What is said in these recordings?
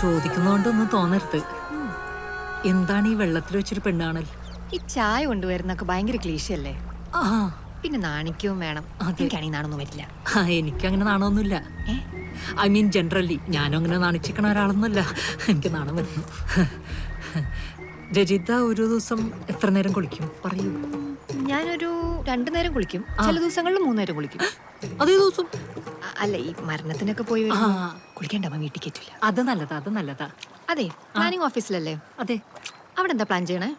ചോദിക്കുന്നോണ്ടൊന്നും തോന്നരുത്. എന്താണ് ഈ വെള്ളത്തിൽ വെച്ചൊരു പെണ്ണാണൽ? ഈ ചായ കൊണ്ടുവരുന്നൊക്കെ ഭയങ്കര ക്ലീശയല്ലേ? ആ പിന്നെ നാണിക്കവും വേണം. എനിക്കാണെങ്കിൽ നാണൊന്നും വരില്ല. എനിക്കങ്ങനെ നാണമൊന്നുമില്ല. ഐ മീൻ ജനറലി ഞാനും അങ്ങനെ നാണിച്ചിക്കണ ഒരാളൊന്നുമല്ല. എനിക്ക് നാണം വരുന്നു. രജിത ഒരു ദിവസം എത്ര നേരം കുളിക്കും പറയൂ? ഞാനൊരു 2 നേരം കുളിക്കും, ചില ദിവസങ്ങളിൽ 3 നേരം കുളിക്കും. അതേ ദിവസം? അല്ല, ഈ മരണത്തിനൊക്കെ പോയി കുളിക്കണ്ടമ്മ വീട്ടിൽ കയറ്റില്ല. അത് നല്ലതാ, അത് നല്ലതാ. അതെ, പ്ലാനിങ് ഓഫീസിലല്ലേ? അതെ. അവിടെ എന്താ പ്ലാൻ ചെയ്യണേ?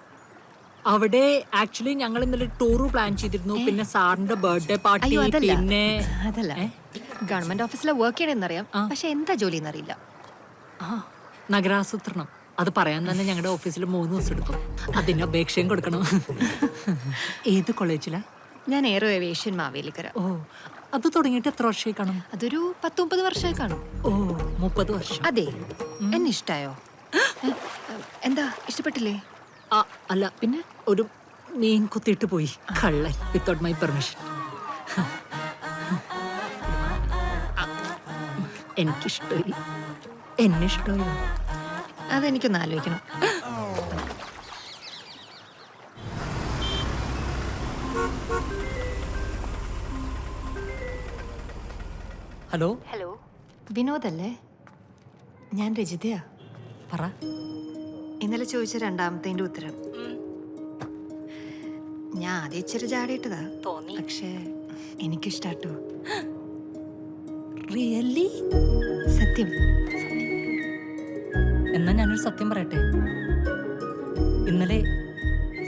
അവിടെ ആക്ച്വലി ഞങ്ങൾ ഇന്നലെ ടൂർ പ്ലാൻ ചെയ്തിരുന്നു. പിന്നെ സാറിന്റെ ബർത്ത്ഡേ പാർട്ടി. പിന്നെ അതല്ല, ഗവൺമെന്റ് ഓഫീസിലെ വർക്ക് ചെയ്യണമെന്നറിയാം, പക്ഷെ എന്താ ജോലി എന്നറിയില്ല. നഗരാസൂത്രണം. അത് പറയാൻ തന്നെ ഞങ്ങളുടെ ഓഫീസിൽ 3 ദിവസം എടുക്കും. അതിന് അപേക്ഷയും കൊടുക്കണം. ഏത് കോളേജിലാ? ഞാൻ എയറോ ഏവിയേഷൻ മാവേലിക്കര. ഓ, അത് തുടങ്ങിയിട്ട് എത്ര വർഷമായി കാണും? അതൊരു 10-30 വർഷമായി കാണും. ഓ, 30 വർഷം. അതെ. എന്നെ ഇഷ്ടായോ? എന്താ ഇഷ്ടപ്പെട്ടില്ലേ? അല്ല, പിന്നെ ഒരു മീൻ കുത്തിയിട്ട് പോയി കള്ളൻ, വിത്തൗട്ട് മൈ പെർമിഷൻ. എനിക്കിഷ്ടമായി. എന്നെ ഇഷ്ടമായോ? അതെനിക്കൊന്ന് ആലോചിക്കണം. ഹലോ. ഹലോ, വിനോദല്ലേ? ഞാൻ രജിതയാ. പറ. ഇന്നലെ ചോദിച്ച 2ാമത്തെ ഉത്തരം. ഞാൻ ആദ്യം ഇച്ചിരി ചാടിയിട്ടതാ തോന്നി, പക്ഷേ എനിക്കിഷ്ടാട്ടോ. റിയലി? സത്യം. എന്നാ ഞാനൊരു സത്യം പറയട്ടെ. ഇന്നലെ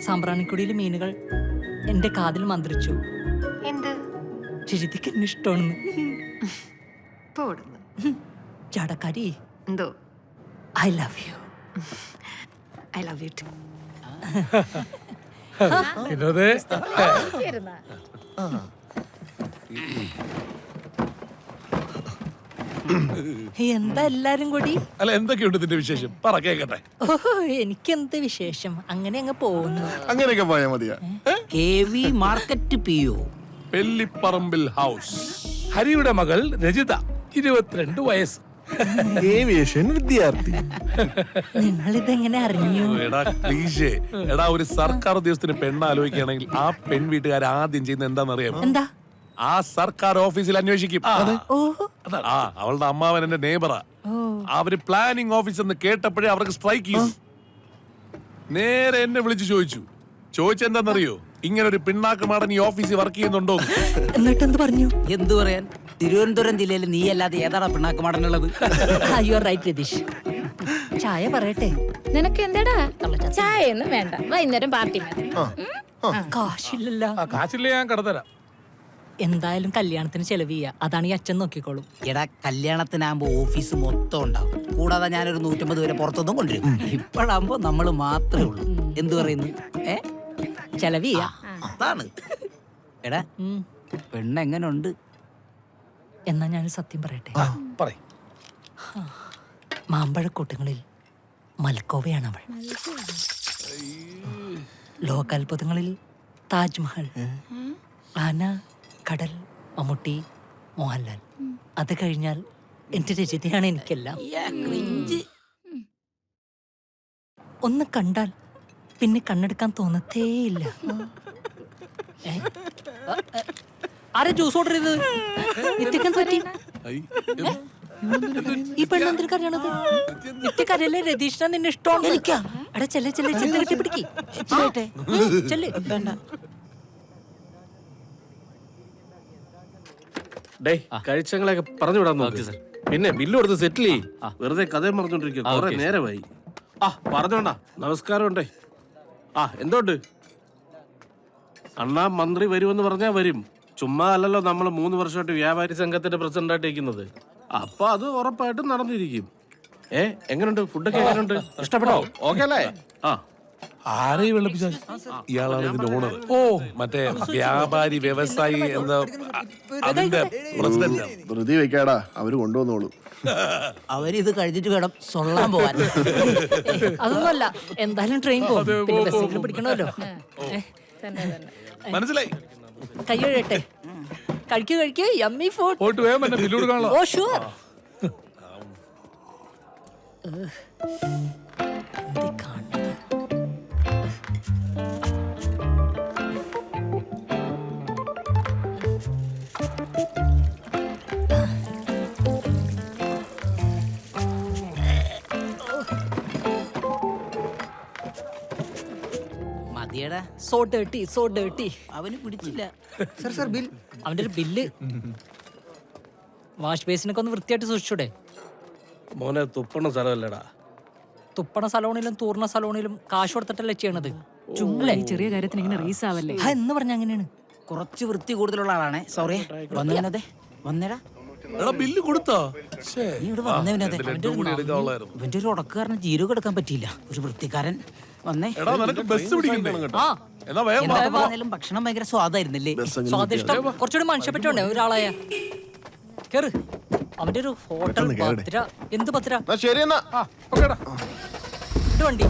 സാമ്പ്രാണിക്കുടിയിലെ മീനുകൾ എന്റെ കാതിൽ മന്ത്രിച്ചു. എന്ത്? രജിതയ്ക്ക് എന്നെ ഇഷ്ടമാണെന്ന്. ചാടക്കാരി. എന്തോ? I love you. I love you too. എന്താ എല്ലാരും കൂടി? അല്ല, എന്തൊക്കെയുണ്ട് ഇതിന്റെ വിശേഷം? പറ കേക്കട്ടെ. ഓഹോ, എനിക്കെന്ത് വിശേഷം? അങ്ങനെ അങ്ങ് പോകുന്നു. അങ്ങനെയൊക്കെ പോയാ മതിയാ. KV market PO Pellipparambil house. ഹരിയുടെ മകൾ രജിത, 22 വയസ്സ്, ഏവിയേഷൻ വിദ്യാർത്ഥി. നിങ്ങൾ ഇതെങ്ങനെ അറിഞ്ഞു? എടാ, ഒരു സർക്കാർ ഉദ്യോഗസ്ഥന് പെണ്ണ് ആലോചിക്കുകയാണെങ്കിൽ ആ പെൺ വീട്ടുകാർ ആദ്യം ചെയ്യുന്ന എന്താണെന്നറിയാമോ? എന്താ? ആ സർക്കാർ ഓഫീസിൽ അന്വേഷിക്കും. അവളുടെ അമ്മാവൻ എന്റെ നെയ്ബറാ. അവര് പ്ലാനിംഗ് ഓഫീസ് എന്ന് കേട്ടപ്പോഴേ അവർക്ക് സ്ട്രൈക്ക് ചെയ്യും. നേരെ എന്നെ വിളിച്ചു ചോദിച്ചെന്താന്നറിയോ? ഇങ്ങനെ ഒരു പിണ്ണാക്കുമാടൻ ഈ ഓഫീസിൽ വർക്ക് ചെയ്യുന്നുണ്ടോ? എന്നിട്ട് എന്ത് പറഞ്ഞു? എന്തു പറയാൻ, തിരുവനന്തപുരം ജില്ലയിൽ നീ അല്ലാതെ ഏതാണ് പിണ്ണാക്കുമാടനുള്ളത്? You are right Ratheesh. ചായ പറയട്ടെ? നിനക്ക് എന്താടാ ചായ ഒന്നും വേണ്ട, വൈകുന്നേരം പാർട്ടി മതി. കാശില്ലല്ലോ. കാശില്ല, ഞാൻ കടത്തരാം. എന്തായാലും കല്യാണത്തിന് ചെലവ് ചെയ്യാ, അതാണ് ഈ അച്ഛൻ നോക്കിക്കോളും. എടാ, കല്യാണത്തിനാകുമ്പോ ഓഫീസ് മൊത്തം ഉണ്ടാവും. കൂടാതെ ഞാനൊരു 150 പേരെ പുറത്തൊന്നും കൊണ്ടുവരും. ഇപ്പോഴാകുമ്പോ നമ്മള് മാത്രമേ ഉള്ളൂ. എന്തു പറയുന്നു? ചെലവ് ചെയ്യാ. അതാണ്. എടാ, പെണ്ണെങ്ങനുണ്ട്? എന്നാ ഞാൻ സത്യം പറയട്ടെ? മാമ്പഴക്കൂട്ടങ്ങളിൽ മൽക്കോവയാണ് അവൾ. ലോകാത്ഭുതങ്ങളിൽ താജ്മഹൽ, ആന, കടൽ, മമ്മൂട്ടി, മോഹൻലാൽ. അത് കഴിഞ്ഞാൽ എന്റെ രചിതയാണ് എനിക്കെല്ലാം. ഒന്ന് കണ്ടാൽ പിന്നെ കണ്ണെടുക്കാൻ തോന്നത്തേയില്ല. ആരെ ജ്യൂസ് ഓർഡർ ചെയ്തത്? നിത്യക്കെന്ത് പറ്റി? ഈ പെണ്ണെന്തിനു കരയണത്? നിത്യക്കരയല്ലേ? രതീഷിനെ നിന്നെ ഇഷ്ടമാണ്. എടാ, ചെല്ലെ ചെത്ത് കെട്ടി പിടിക്ക്. ചെല്ല്. കഴിച്ചങ്ങളൊക്കെ പറഞ്ഞു വിടാൻ നോക്കി സാർ. പിന്നെ ബില്ല് കൊടുത്ത് സെറ്റിൽ ചെയ്യും. വെറുതെ കഥയും പറഞ്ഞോണ്ടിരിക്കും. കുറെ നേരമായി. പറഞ്ഞോണ്ടാ. നമസ്കാരം ഉണ്ടേ. എന്തോണ്ട്? അണ്ണാ മന്ത്രി വരുമെന്ന് പറഞ്ഞാ വരും. ചുമ്മാ അല്ലല്ലോ നമ്മൾ 3 വർഷമായിട്ട് വ്യാപാരി സംഘത്തിന്റെ പ്രസിഡന്റ് ആയിട്ട് ഇരിക്കുന്നത്. അപ്പൊ അത് ഉറപ്പായിട്ടും നടന്നിരിക്കും. എങ്ങനെയുണ്ട്? ഫുഡൊക്കെ എങ്ങനെയുണ്ട്? ഇഷ്ടപ്പെട്ടോ? ഓക്കെ അല്ലേ? ആരെയും വെള്ളപ്പിച്ച ഇയാളാണ് ഇതിന്റെ ഓണർ. മറ്റേ വ്യാപാരി വ്യവസായി എന്താ അതിന്റെ പ്രസിഡന്റ്. ധൃതി വെക്കാടാ, അവര് കൊണ്ടുവന്നോളൂ. അവരിത് കഴിഞ്ഞിട്ട് വേണം സൊള്ളാൻ പോവാൻ. അതൊന്നുമല്ല, എന്തായാലും ട്രെയിൻ പോകും, പിന്നെ ബസ്സിൽ പിടിക്കണമല്ലോ. മനസ്സിലായി. കൈ കഴിയട്ടെ. കഴിക്കൂ. Yummy food. പോയിട്ട് വേഗം ബില്ല് കൊടുക്കാണല്ലോ. Oh sure. എന്തീ കാണുന്നത്? മതിയടാ, സോ ഡേർട്ടി, സോ ഡേർട്ടി. അവന് പിടിച്ചില്ല. അവന്റെ ഒരു ബില്ല്. വാഷ് ബേസിനൊക്കെ ഒന്ന് വൃത്തിയായിട്ട് സൂക്ഷിച്ചൂടെ? മോനെ തുപ്പണ സ്ഥലമല്ലടാ. തുപ്പണ സലോണിലും തൂർണ സലോണിലും കാശ് കൊടുത്തിട്ടല്ലേ ചെയ്യണത്. ചുമ്മാ ഈ ചെറിയ കാര്യത്തിന് ഇങ്ങനെ റീസ് ആവല്ലേ. എന്ന് പറഞ്ഞ അങ്ങനെയാണ്. കുറച്ച് വൃത്തി കൂടുതലുള്ള ആളാണേ. സോറി. വന്നേ വന്നേടാ. എടാ ബില്ല് കൊടുത്തോ? നീ ഇവിടെ വന്നവനതെ. ലഡ്ഡു കൂടി എടുക്കാനുള്ളായിരുന്നു. ഇവന്റെ ഒരു ഉടക്കുകാരന് ജീരകം എടുക്കാൻ പറ്റിയില്ല. ഒരു വൃത്തിക്കാരൻ വന്നേ. എടാ നിനക്ക് ബസ് പിടിക്കണ്ടേ? ആ എന്നാ വേഗം വാ. എന്താ പറഞ്ഞാലും ഭക്ഷണം ഭയങ്കര സ്വാദായിരുന്നില്ലേ? സ്വാദിഷ്ടം കുറച്ചുകൂടി മനുഷ്യപ്പറ്റുണ്ടേ ഒരാളായ. കേറ്. അവന്റെ ഒരു ഹോട്ടൽ പത്ര. എന്ത് പത്ര? ശരി എന്നാ. ഇത് വണ്ടി.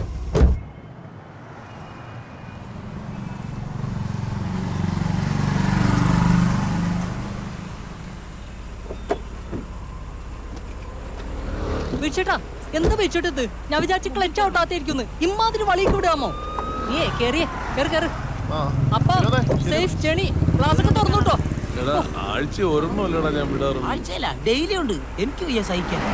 വീഴ്ചേട്ടാ, എന്താ വീഴ്ചേട്ടത്? ഞാൻ വിചാരിച്ച ക്ലച്ച് ഔട്ടാത്തായിരിക്കുന്നു. ഇമ്മാതിരി വളിക്ക് വിടാമോ? നീ കേറിയേ, കേറ്. അപ്പൊ സേഫ് ജേണി. ക്ലാസ് ഒക്കെ തുറന്നുട്ടോ. എടാ ആഴ്ച ഒരെണ്ണമല്ലടാ ഞാൻ വിടാറുണ്ട്. ആഴ്ചയില്ല, ഡെയിലി ഉണ്ട്. എനിക്ക് വയ്യ സഹിക്കാൻ.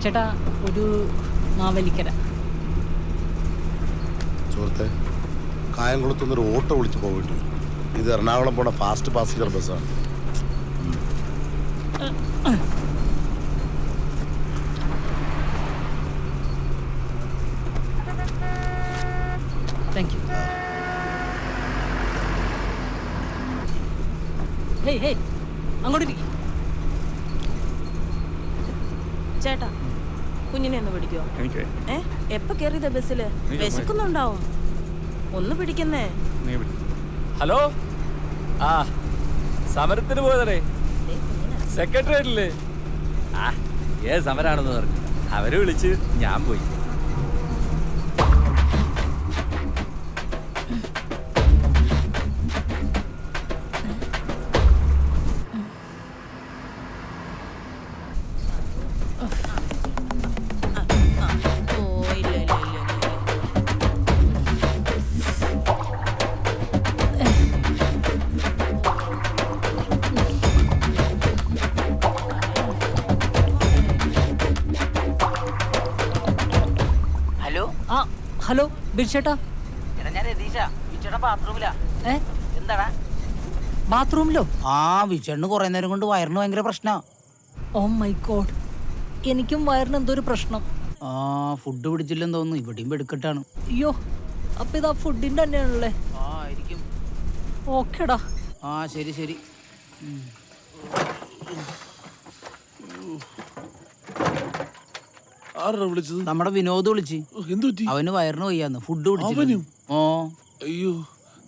ചേട്ടാ ഒരു മാവലിക്കര. സുഹൃത്തെ, കായംകുളത്തുനിന്നൊരു ഓട്ടോ വിളിച്ച് പോകേണ്ടി വരും. ഇത് എറണാകുളം പോണ ഫാസ്റ്റ് പാസഞ്ചർ ബസ്സാണ്. Thank you. ഹേയ് ഹേയ്, അങ്ങോട്ട് ഇരിക്ക്. ചേട്ടാ, കുഞ്ഞിനെ ഒന്ന് പിടിക്കോ? എപ്പ കേറിയതാ ബസ്സില്? വിശക്കുന്നുണ്ടാവും. ഒന്ന് പിടിക്കുന്നേ. ഹലോ, ആ സമരത്തിന് പോയതേ സെക്രട്ടറിയല്ലേ? ആ സമരാണെന്ന് പറഞ്ഞു. അവര് വിളിച്ച് ഞാൻ പോയി. ആ ഹലോ ബിൽചേട്ടാ. ഞാൻ രതീഷ. വിച്ചേട്ടൻ ബാത്റൂമിലാ. എന്താടാ? ബാത്റൂമിലോ? ആ, വിച്ചേട്ടന് കുറെ നേരം കൊണ്ട് വയറിന് ഭയങ്കര പ്രശ്നാ. ഓ മൈ ഗോഡ്, എനിക്കും വയറിന് എന്തോ ഒരു പ്രശ്നം. ആ, ഫുഡ് പിടിച്ചില്ലെന്ന് തോന്നുന്നു. ഇവിടെയും വെടുക്കെട്ടാണ്. അയ്യോ, അപ്പൊ ഇതാ ഫുഡിന്റെ തന്നെയാണല്ലേ? ആ, ആയിരിക്കും. ഓക്കേടാ. ആ, ശരി ശരി. ആരാ വിളിച്ചത്? നമ്മുടെ വിനോദ് വിളിച്ച്. എന്തു പറ്റി? അവന് വയറിന് വയ്യാന്ന്. ഫുഡ് അവനും? പിടിച്ചു. ഓ അയ്യോ,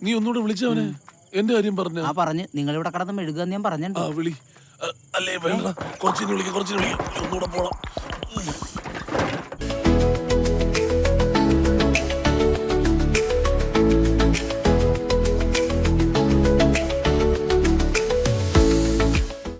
നീ ഒന്നുകൂടെ വിളിച്ചവനെ. എന്റെ കാര്യം പറഞ്ഞ. ആ പറഞ്ഞ് നിങ്ങളിവിടെ കിടന്ന് മെഴുകാന്ന് ഞാൻ പറഞ്ഞിട്ടുണ്ട്. വിളി. അല്ലേ വേണ്ട, കുറച്ചിന് വിളിക്കാം. ഒന്നുകൂടെ പോണം.